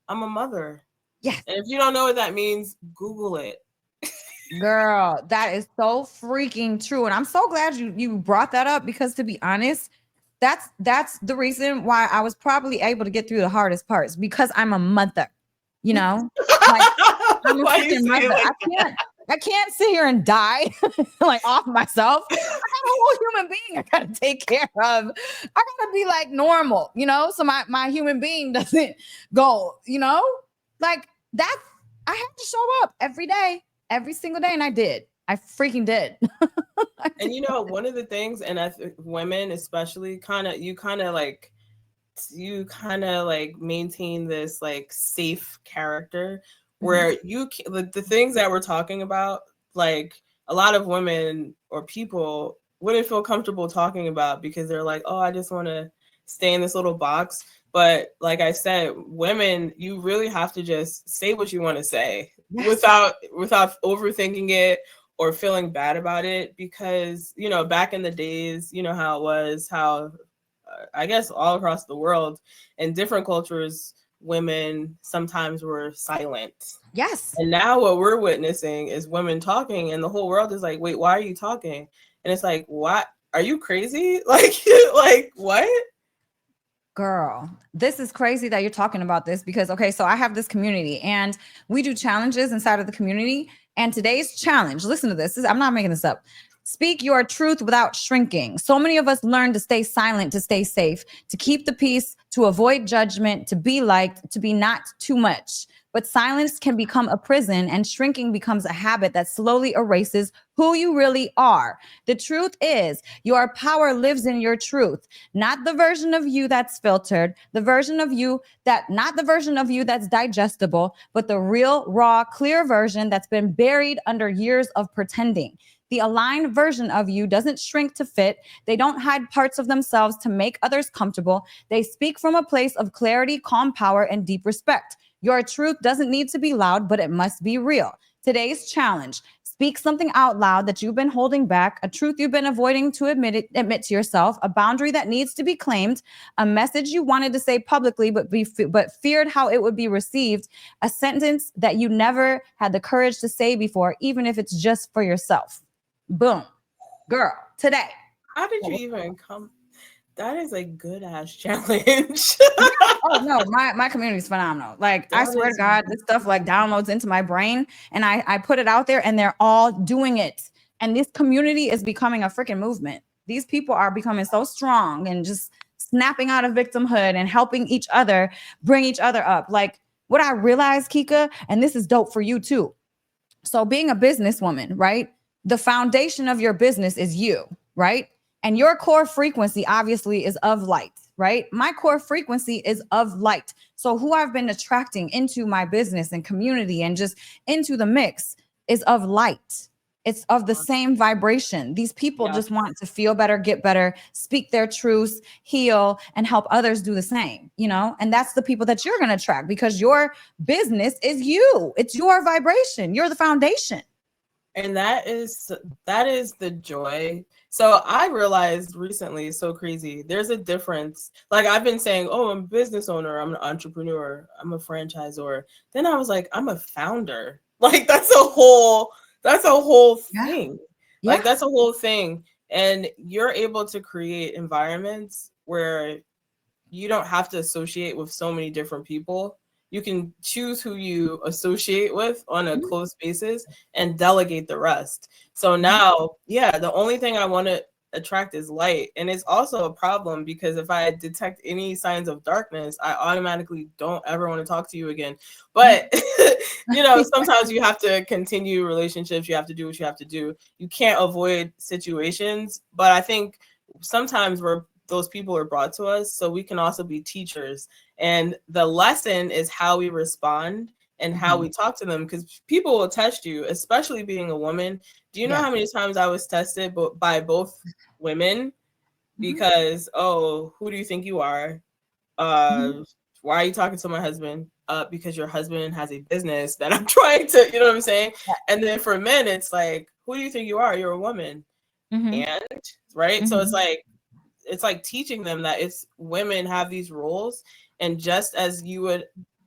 I'm a mother. Yes. And if you don't know what that means, Google it. Girl, that is so freaking true. And I'm so glad you brought that up, because to be honest, that's the reason why I was probably able to get through the hardest parts, because I'm a mother, you know? Like, I'm a freaking mother. I can't sit here and die like off myself. I got a whole human being I gotta take care of. I gotta be like normal, you know? So my human being doesn't go, you know? Like that, I have to show up every day, every single day. And I did. I freaking did. And one of the things, and I think women especially you kind of maintain this like safe character where the things that we're talking about, like a lot of women or people wouldn't feel comfortable talking about because they're like, oh, I just want to stay in this little box. But like I said, women, you really have to just say what you want to say without overthinking it or feeling bad about it. Because, back in the days, how it was, I guess all across the world in different cultures, women sometimes were silent. Yes. And now what we're witnessing is women talking, and the whole world is like, wait, why are you talking? And it's like, what? Are you crazy? Like what? Girl, this is crazy that you're talking about this, because, okay, so I have this community and we do challenges inside of the community. And today's challenge, listen to this, I'm not making this up. Speak your truth without shrinking. So many of us learn to stay silent, to stay safe, to keep the peace, to avoid judgment, to be liked, to be not too much. But But silence can become a prison, and shrinking becomes a habit that slowly erases who you really are. The truth is, your power lives in your truth, not the version of you that's filtered, the version of you that, not the version of you that's digestible, but the real, raw, clear version that's been buried under years of pretending. The aligned version of you doesn't shrink to fit. They don't hide parts of themselves to make others comfortable. They speak from a place of clarity, calm power, and deep respect. Your truth doesn't need to be loud, but it must be real. Today's challenge: speak something out loud that you've been holding back, a truth you've been avoiding to admit to yourself, a boundary that needs to be claimed, a message you wanted to say publicly but feared how it would be received, a sentence that you never had the courage to say before, even if it's just for yourself. Boom. Girl, today. How did you even come? That is a good ass challenge. Oh no, my community is phenomenal. Like, I swear to God, this stuff like downloads into my brain, and I put it out there, and they're all doing it. And this community is becoming a freaking movement. These people are becoming so strong and just snapping out of victimhood and helping each other bring each other up. Like, what I realized, Kika, and this is dope for you too. So being a businesswoman, right? The foundation of your business is you, right? And your core frequency obviously is of light, right? My core frequency is of light. So who I've been attracting into my business and community and just into the mix is of light. It's of the same vibration. These people just want to feel better, get better, speak their truths, heal, and help others do the same, you know? And that's the people that you're going to attract, because your business is you. It's your vibration. You're the foundation. And that is the joy. So I realized recently, it's so crazy. There's a difference. Like, I've been saying, oh, I'm a business owner, I'm an entrepreneur, I'm a franchisor. Then I was like, I'm a founder. Like, that's a whole thing. Yeah. Like, that's a whole thing. And you're able to create environments where you don't have to associate with so many different people. You can choose who you associate with on a close basis and delegate the rest. So now, the only thing I want to attract is light. And it's also a problem because if I detect any signs of darkness, I automatically don't ever want to talk to you again. But, you know, sometimes you have to continue relationships. You have to do what you have to do. You can't avoid situations. But I think sometimes those people are brought to us so we can also be teachers. And the lesson is how we respond and how we talk to them, because people will test you, especially being a woman. Do you know how many times I was tested by both women because, oh, who do you think you are? Why are you talking to my husband? Because your husband has a business that I'm trying to, you know what I'm saying? And then for men, it's like, who do you think you are? You're a woman. And right. So it's like teaching them that it's women have these roles. And just as you would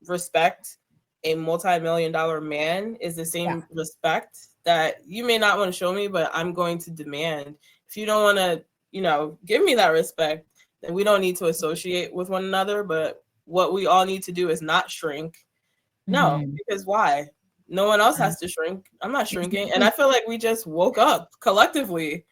respect a multi-million-dollar man is the same respect that you may not want to show me, but I'm going to demand. If you don't want to, you know, give me that respect, then we don't need to associate with one another. But what we all need to do is not shrink. No, because why? No one else has to shrink. I'm not shrinking. And I feel like we just woke up collectively.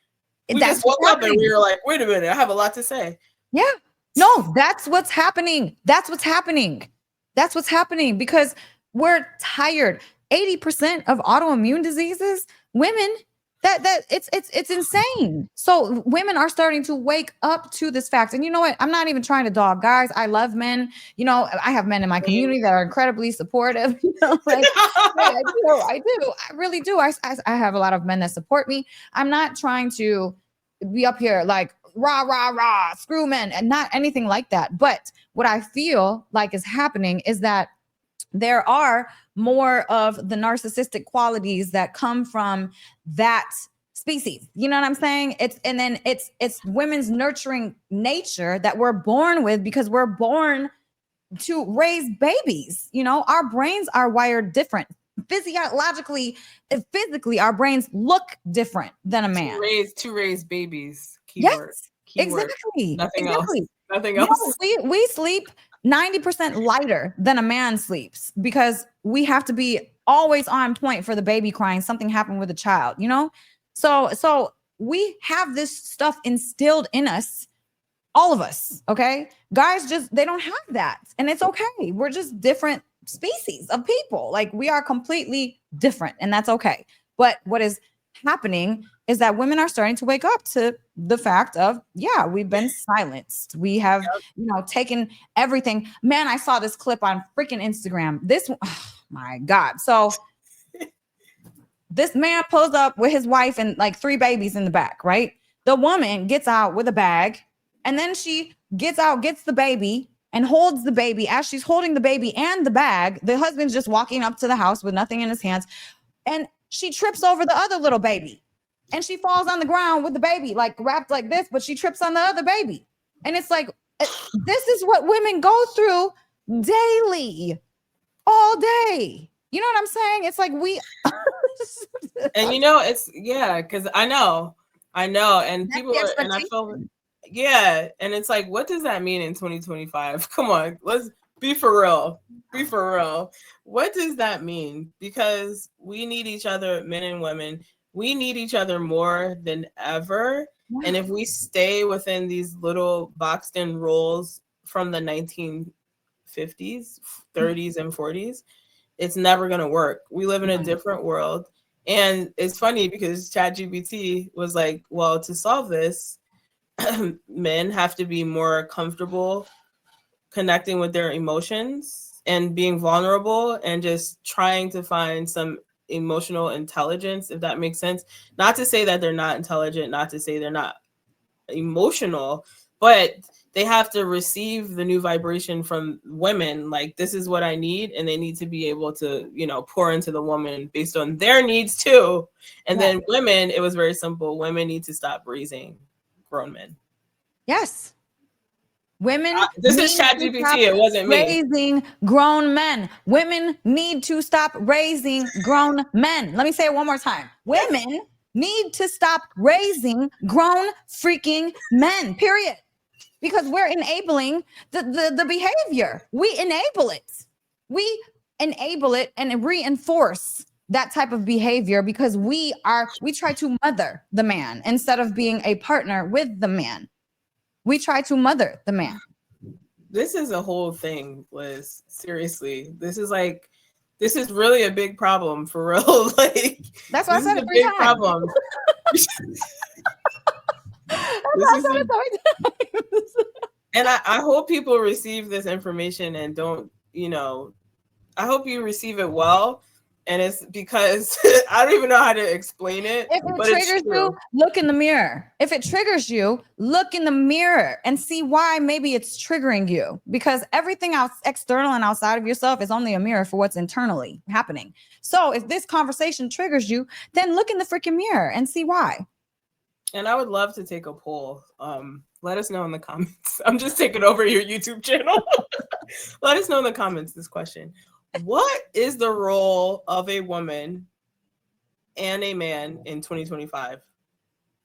We just woke up and we were like, wait a minute, I have a lot to say. Yeah. No, that's what's happening. That's what's happening. That's what's happening because we're tired. 80% of autoimmune diseases, women, it's insane. So women are starting to wake up to this fact. And you know what? I'm not even trying to dog guys. I love men. You know, I have men in my community that are incredibly supportive. You know, like I do. I really do. I have a lot of men that support me. I'm not trying to be up here like rah, rah, rah, screw men, and not anything like that. But what I feel like is happening is that there are more of the narcissistic qualities that come from that species. You know what I'm saying? It's women's nurturing nature that we're born with because we're born to raise babies. You know, our brains are wired different. Physiologically, physically, our brains look different than a man. To raise babies. Keyword. Exactly. Nothing else. We sleep 90% lighter than a man sleeps because we have to be always on point for the baby crying. Something happened with a child, you know? So we have this stuff instilled in us, all of us. Okay. Guys they don't have that. And it's okay. We're just different species of people. Like, we are completely different, and that's okay. But what is happening is that women are starting to wake up to the fact of, yeah, we've been silenced. We have, taken everything. Man, I saw this clip on freaking Instagram. Oh my God. So this man pulls up with his wife and like 3 babies in the back, right? The woman gets out with a bag, and then she gets out, gets the baby, and holds the baby. As she's holding the baby and the bag, the husband's just walking up to the house with nothing in his hands. And she trips over the other little baby. And she falls on the ground with the baby, like wrapped like this, but she trips on the other baby. And it's like, this is what women go through daily, all day. You know what I'm saying? It's like and because I know. And people are, and I feel, and it's like, what does that mean in 2025? Come on, let's be for real. What does that mean? Because we need each other, men and women. We need each other more than ever. Wow. And if we stay within these little boxed in roles from the 1950s, 30s, and 40s, it's never going to work. We live in a different world. And it's funny because ChatGPT was like, well, to solve this, men have to be more comfortable connecting with their emotions and being vulnerable and just trying to find some emotional intelligence, if that makes sense. Not to say that they're not intelligent, not to say they're not emotional, but they have to receive the new vibration from women. Like, this is what I need. And they need to be able to, pour into the woman based on their needs too. And then women, it was very simple. Women need to stop raising grown men. Yes. Women. This is ChatGPT. It wasn't me. Raising grown men. Women need to stop raising grown men. Let me say it one more time. Women need to stop raising grown freaking men, period. Because we're enabling the behavior. We enable it. We enable it and reinforce that type of behavior because we try to mother the man instead of being a partner with the man. We try to mother the man. This is a whole thing, Liz. Seriously. This is really a big problem for real. Like, that's why I said it 3 times. Problem. And I hope people receive this information and don't, I hope you receive it well. And it's because I don't even know how to explain it. If it triggers you, look in the mirror. If it triggers you, look in the mirror and see why maybe it's triggering you. Because everything else external and outside of yourself is only a mirror for what's internally happening. So if this conversation triggers you, then look in the freaking mirror and see why. And I would love to take a poll. Let us know in the comments. I'm just taking over your YouTube channel. Let us know in the comments this question. What is the role of a woman and a man in 2025?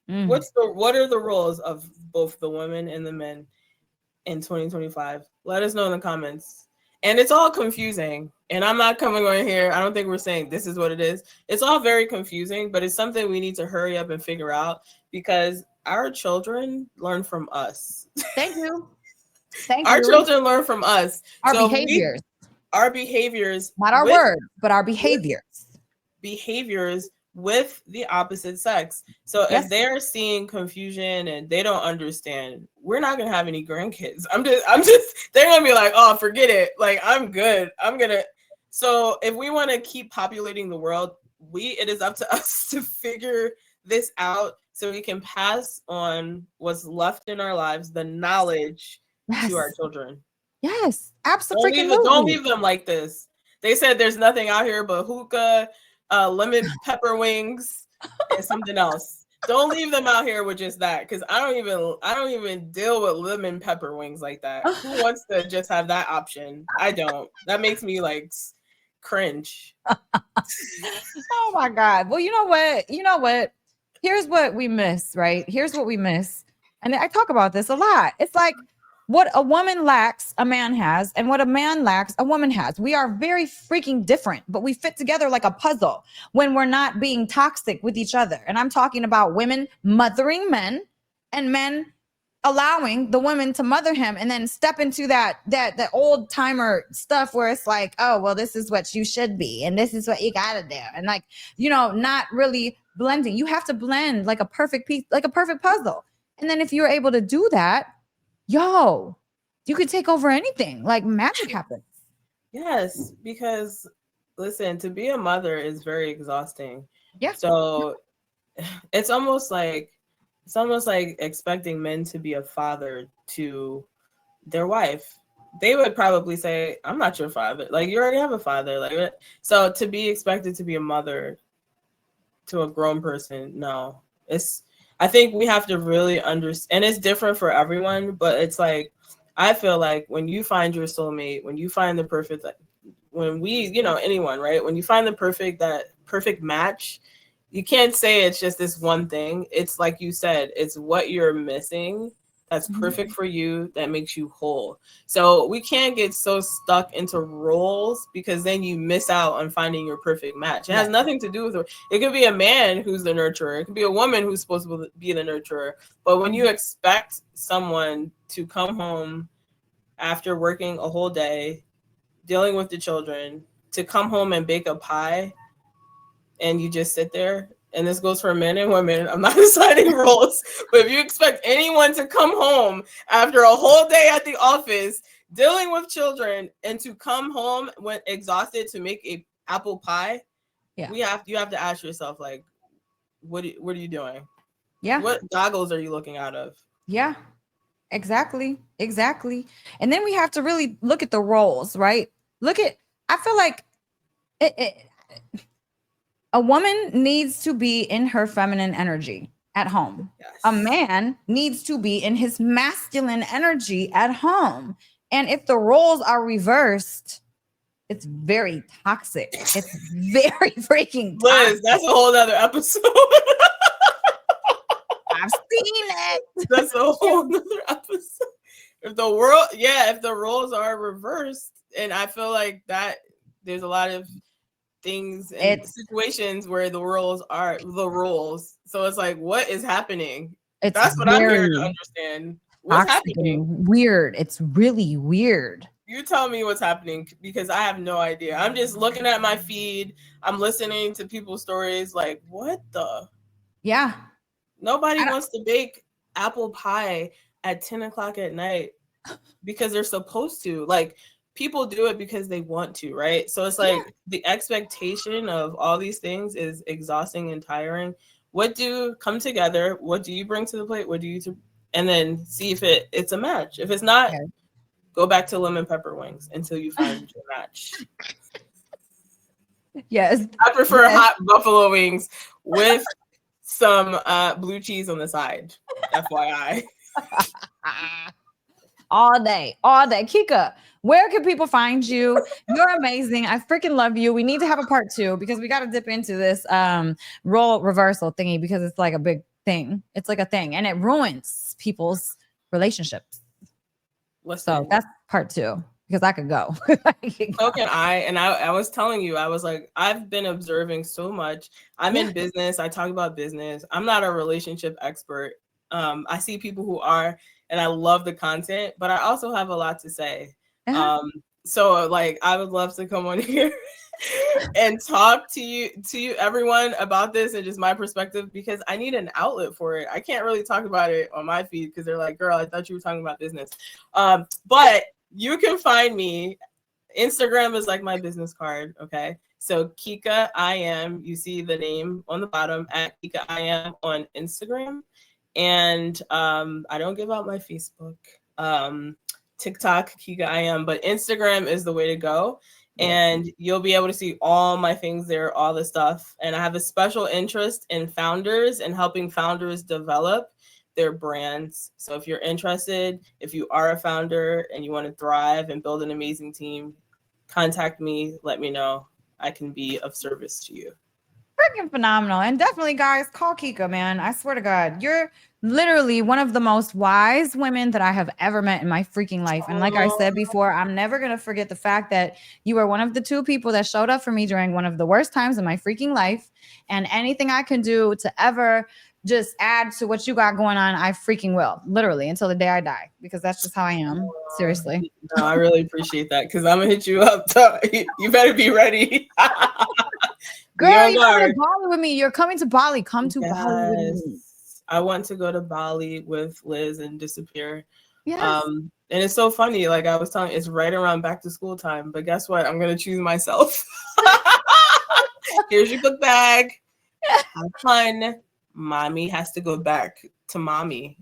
What are the roles of both the women and the men in 2025? Let us know in the comments. And it's all confusing. And I'm not coming on here. I don't think we're saying this is what it is. It's all very confusing, but it's something we need to hurry up and figure out because our children learn from us. Thank you. Our children learn from us. Our behaviors. Our behaviors. Not our words, but our behaviors. Behaviors with the opposite sex. So if they're seeing confusion and they don't understand, we're not going to have any grandkids. They're going to be like, oh, forget it. Like, I'm good. So if we want to keep populating the world, it is up to us to figure this out so we can pass on what's left in our lives, the knowledge to our children. Yes, absolutely. Don't leave them like this. They said there's nothing out here but hookah, lemon pepper wings, and something else. Don't leave them out here with just that, because I don't even deal with lemon pepper wings like that. Who wants to just have that option? I don't. That makes me like cringe. Oh my God. Well, you know what? Here's what we miss, right? Here's what we miss. And I talk about this a lot. It's like what a woman lacks, a man has, and what a man lacks, a woman has. We are very freaking different, but we fit together like a puzzle when we're not being toxic with each other. And I'm talking about women mothering men and men allowing the women to mother him and then step into that old timer stuff where it's like, oh, well, this is what you should be and this is what you gotta do, and like, you know, not really blending. You have to blend like a perfect piece, like a perfect puzzle. And then if you're able to do that, yo, you could take over anything. Like magic happens. Yes, because listen, to be a mother is very exhausting. Yeah. So it's almost like expecting men to be a father to their wife. They would probably say, I'm not your father. Like, you already have a father. Like, so to be expected to be a mother to a grown person, no. I think we have to really understand, and it's different for everyone, but it's like, I feel like when you find your soulmate, when you find the perfect, when we, you know, anyone, right? When you find that perfect match, you can't say it's just this one thing. It's like you said, it's what you're missing that's perfect for you, that makes you whole. So we can't get so stuck into roles, because then you miss out on finding your perfect match. It has nothing to do with it. It could be a man who's the nurturer. It could be a woman who's supposed to be the nurturer. But when you expect someone to come home after working a whole day, dealing with the children, to come home and bake a pie, and you just sit there, and this goes for men and women, I'm not assigning roles, but if you expect anyone to come home after a whole day at the office dealing with children and to come home when exhausted to make a apple pie, you have to ask yourself, like, what are you doing? Yeah. What goggles are you looking out of? Yeah. Exactly. And then we have to really look at the roles, right? I feel like a woman needs to be in her feminine energy at home. Yes. A man needs to be in his masculine energy at home. And if the roles are reversed, it's very toxic. It's very freaking toxic. Liz, that's a whole other episode. I've seen it. That's a whole other episode. If the roles are reversed, and I feel like that there's a lot of things and situations where the roles are the roles. So it's like, what is happening? That's what I'm here to understand. What's happening? Weird. It's really weird. You tell me what's happening, because I have no idea. I'm just looking at my feed. I'm listening to people's stories. Like, what the? Yeah. Nobody wants to bake apple pie at 10 o'clock at night because they're supposed to. Like, people do it because they want to, right? So it's like the expectation of all these things is exhausting and tiring. Come together? What do you bring to the plate? And then see if it's a match. If it's not, go back to lemon pepper wings until you find your match. Yes. I prefer hot buffalo wings with some blue cheese on the side. FYI. All day. Kika, where can people find you? You're amazing. I freaking love you. We need to have a part 2, because we got to dip into this role reversal thingy, because it's like a big thing. It's like a thing, and it ruins people's relationships. So that's part 2, because I could go. So can I. And I was telling you, I was like, I've been observing so much. I'm in business. I talk about business. I'm not a relationship expert. I see people who are, and I love the content, but I also have a lot to say. So like, I would love to come on here and talk to you everyone about this and just my perspective, because I need an outlet for it. I can't really talk about it on my feed because they're like, girl, I thought you were talking about business. But you can find me. Instagram is like my business card. Okay. So Kika I am, you see the name on the bottom, at Kika I am on Instagram. And I don't give out my Facebook, TikTok, Kika I am, but Instagram is the way to go. And you'll be able to see all my things there, all the stuff. And I have a special interest in founders and helping founders develop their brands. So if you're interested, if you are a founder and you want to thrive and build an amazing team, contact me, let me know. I can be of service to you. Freaking phenomenal. And definitely, guys, call Kika, man. I swear to God, you're literally one of the most wise women that I have ever met in my freaking life. And like I said before, I'm never going to forget the fact that you were one of the 2 people that showed up for me during one of the worst times in my freaking life. And anything I can do to ever just add to what you got going on, I freaking will, literally, until the day I die, because that's just how I am. Seriously. No, I really appreciate that, because I'm gonna hit you up. You better be ready. Girl, you coming to Bali with me. You're coming to Bali. Come to Bali with me. I want to go to Bali with Liz and disappear. Yes. And it's so funny. Like I was telling you, it's right around back to school time. But guess what? I'm going to choose myself. Here's your book bag. Have fun. Mommy has to go back to mommy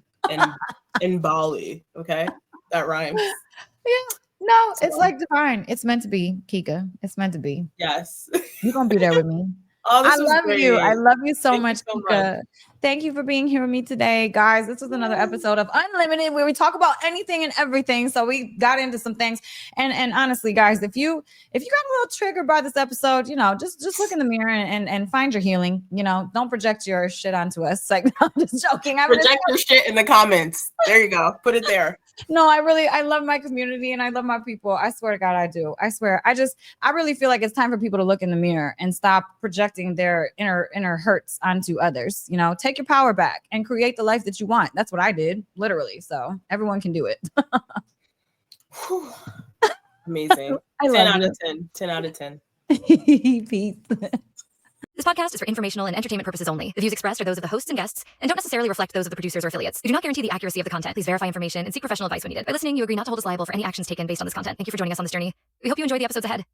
in Bali. Okay? That rhymes. Yeah. No, it's like divine. It's meant to be, Kika. It's meant to be. Yes. You're going to be there with me. Oh, I love you. I love you so much, Kika. Much. Thank you for being here with me today, guys. This was another episode of Unlimited, where we talk about anything and everything. So we got into some things, and honestly, guys, if you got a little triggered by this episode, just look in the mirror and find your healing. Don't project your shit onto us. Like, no, I'm just joking. Project your shit in the comments. There you go. Put it there. No, I love my community and I love my people. I swear to God, I do. I swear. I really feel like it's time for people to look in the mirror and stop projecting their inner hurts onto others. Take your power back and create the life that you want. That's what I did, literally. So everyone can do it. Amazing. 10 out of 10. 10 out of 10. Peace. This podcast is for informational and entertainment purposes only. The views expressed are those of the hosts and guests and don't necessarily reflect those of the producers or affiliates. We do not guarantee the accuracy of the content. Please verify information and seek professional advice when needed. By listening, you agree not to hold us liable for any actions taken based on this content. Thank you for joining us on this journey. We hope you enjoy the episodes ahead.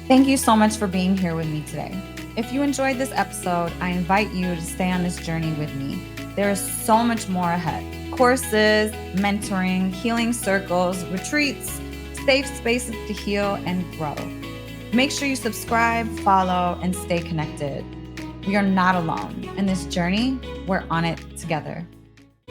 Thank you so much for being here with me today. If you enjoyed this episode, I invite you to stay on this journey with me. There is so much more ahead. Courses, mentoring, healing circles, retreats, safe spaces to heal and grow. Make sure you subscribe, follow, and stay connected. We are not alone. In this journey, we're on it together.